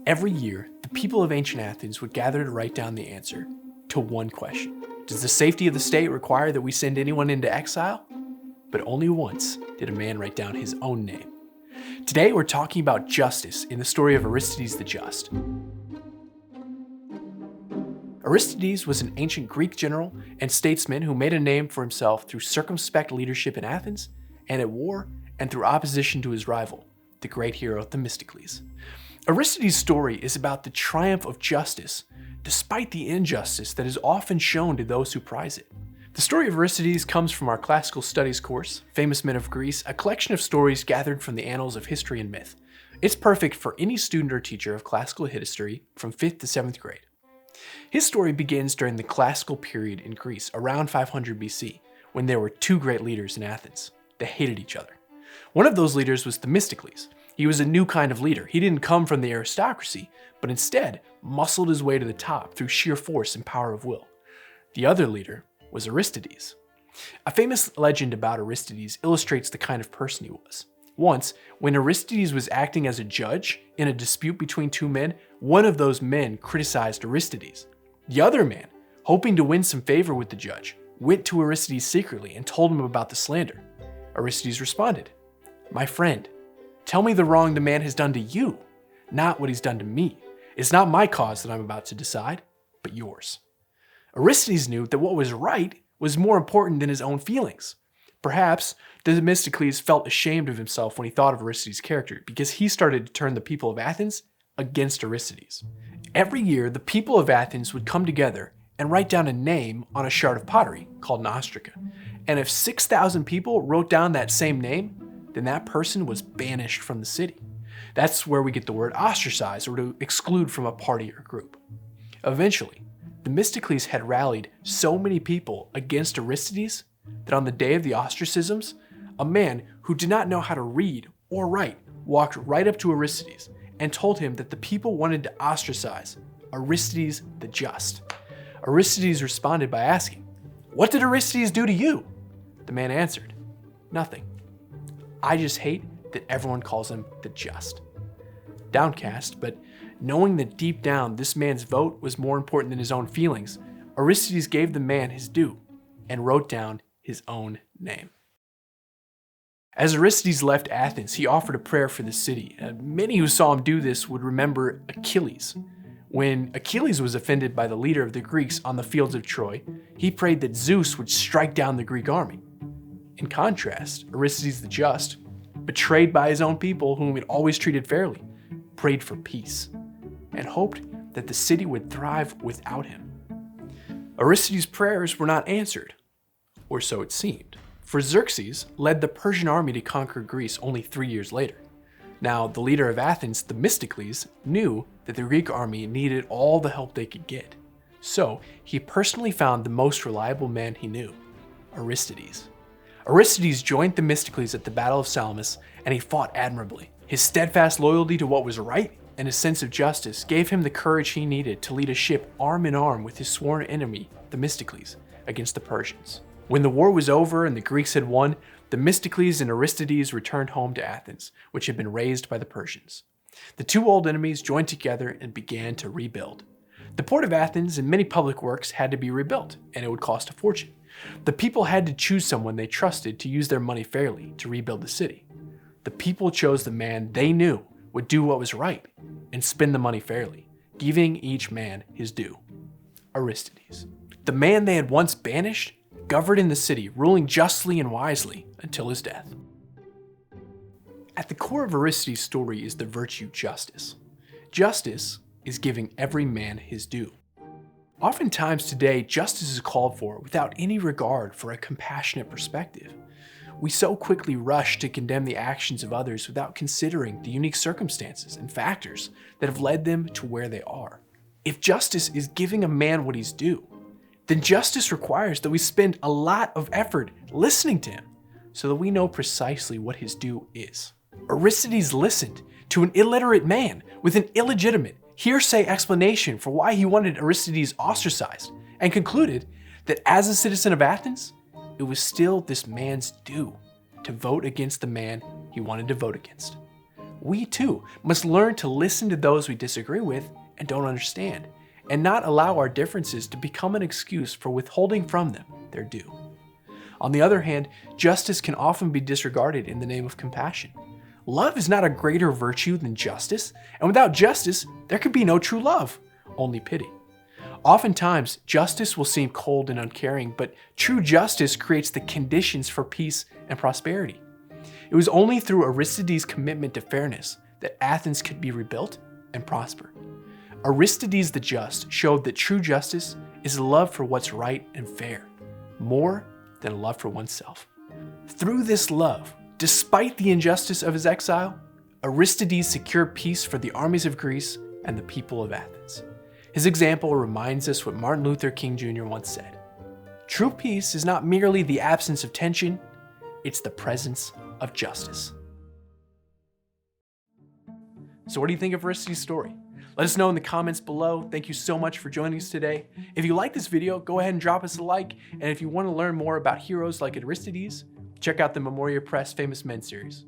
Every year, the people of ancient Athens would gather to write down the answer to one question. Does the safety of the state require that we send anyone into exile? But only once did a man write down his own name. Today, we're talking about justice in the story of Aristides the Just. Aristides was an ancient Greek general and statesman who made a name for himself through circumspect leadership in Athens and at war, and through opposition to his rival, the great hero Themistocles. Aristides' story is about the triumph of justice, despite the injustice that is often shown to those who prize it. The story of Aristides comes from our classical studies course, Famous Men of Greece, a collection of stories gathered from the annals of history and myth. It's perfect for any student or teacher of classical history from 5th to 7th grade. His story begins during the classical period in Greece, around 500 BC, when there were two great leaders in Athens. They hated each other. One of those leaders was Themistocles. He was a new kind of leader. He didn't come from the aristocracy, but instead muscled his way to the top through sheer force and power of will. The other leader was Aristides. A famous legend about Aristides illustrates the kind of person he was. Once, when Aristides was acting as a judge in a dispute between two men, one of those men criticized Aristides. The other man, hoping to win some favor with the judge, went to Aristides secretly and told him about the slander. Aristides responded, "My friend, tell me the wrong the man has done to you, not what he's done to me. It's not my cause that I'm about to decide, but yours." Aristides knew that what was right was more important than his own feelings. Perhaps Themistocles felt ashamed of himself when he thought of Aristides' character, because he started to turn the people of Athens against Aristides. Every year, the people of Athens would come together and write down a name on a shard of pottery called an ostraca. And if 6,000 people wrote down that same name, then that person was banished from the city. That's where we get the word ostracize, or to exclude from a party or group. Eventually, Themistocles had rallied so many people against Aristides that on the day of the ostracisms, a man who did not know how to read or write walked right up to Aristides and told him that the people wanted to ostracize Aristides the Just. Aristides responded by asking, "What did Aristides do to you?" The man answered, "Nothing. I just hate that everyone calls him the Just." Downcast, but knowing that deep down this man's vote was more important than his own feelings, Aristides gave the man his due and wrote down his own name. As Aristides left Athens, he offered a prayer for the city. Many who saw him do this would remember Achilles. When Achilles was offended by the leader of the Greeks on the fields of Troy, he prayed that Zeus would strike down the Greek army. In contrast, Aristides the Just, betrayed by his own people whom he'd always treated fairly, prayed for peace and hoped that the city would thrive without him. Aristides' prayers were not answered, or so it seemed, for Xerxes led the Persian army to conquer Greece only 3 years later. Now, the leader of Athens, Themistocles, knew that the Greek army needed all the help they could get. So, he personally found the most reliable man he knew, Aristides. Aristides joined Themistocles at the Battle of Salamis, and he fought admirably. His steadfast loyalty to what was right and his sense of justice gave him the courage he needed to lead a ship arm in arm with his sworn enemy, Themistocles, against the Persians. When the war was over and the Greeks had won, Themistocles and Aristides returned home to Athens, which had been razed by the Persians. The two old enemies joined together and began to rebuild. The port of Athens and many public works had to be rebuilt, and it would cost a fortune. The people had to choose someone they trusted to use their money fairly to rebuild the city. The people chose the man they knew would do what was right and spend the money fairly, giving each man his due. Aristides. The man they had once banished governed in the city, ruling justly and wisely until his death. At the core of Aristides' story is the virtue justice. Justice is giving every man his due. Oftentimes today, justice is called for without any regard for a compassionate perspective. We so quickly rush to condemn the actions of others without considering the unique circumstances and factors that have led them to where they are. If justice is giving a man what he's due, then justice requires that we spend a lot of effort listening to him so that we know precisely what his due is. Aristides listened to an illiterate man with an illegitimate, hearsay explanation for why he wanted Aristides ostracized, and concluded that as a citizen of Athens, it was still this man's due to vote against the man he wanted to vote against. we too must learn to listen to those we disagree with and don't understand, and not allow our differences to become an excuse for withholding from them their due. On the other hand, justice can often be disregarded in the name of compassion. Love is not a greater virtue than justice, and without justice, there could be no true love, only pity. Oftentimes, justice will seem cold and uncaring, but true justice creates the conditions for peace and prosperity. It was only through Aristides' commitment to fairness that Athens could be rebuilt and prosper. Aristides the Just showed that true justice is love for what's right and fair, more than a love for oneself. Through this love, despite the injustice of his exile, Aristides secured peace for the armies of Greece and the people of Athens. His example reminds us what Martin Luther King Jr. once said: "True peace is not merely the absence of tension, it's the presence of justice." So what do you think of Aristides' story? Let us know in the comments below. Thank you so much for joining us today. If you like this video, go ahead and drop us a like. And if you want to learn more about heroes like Aristides, check out the Memoria Press Famous Men series.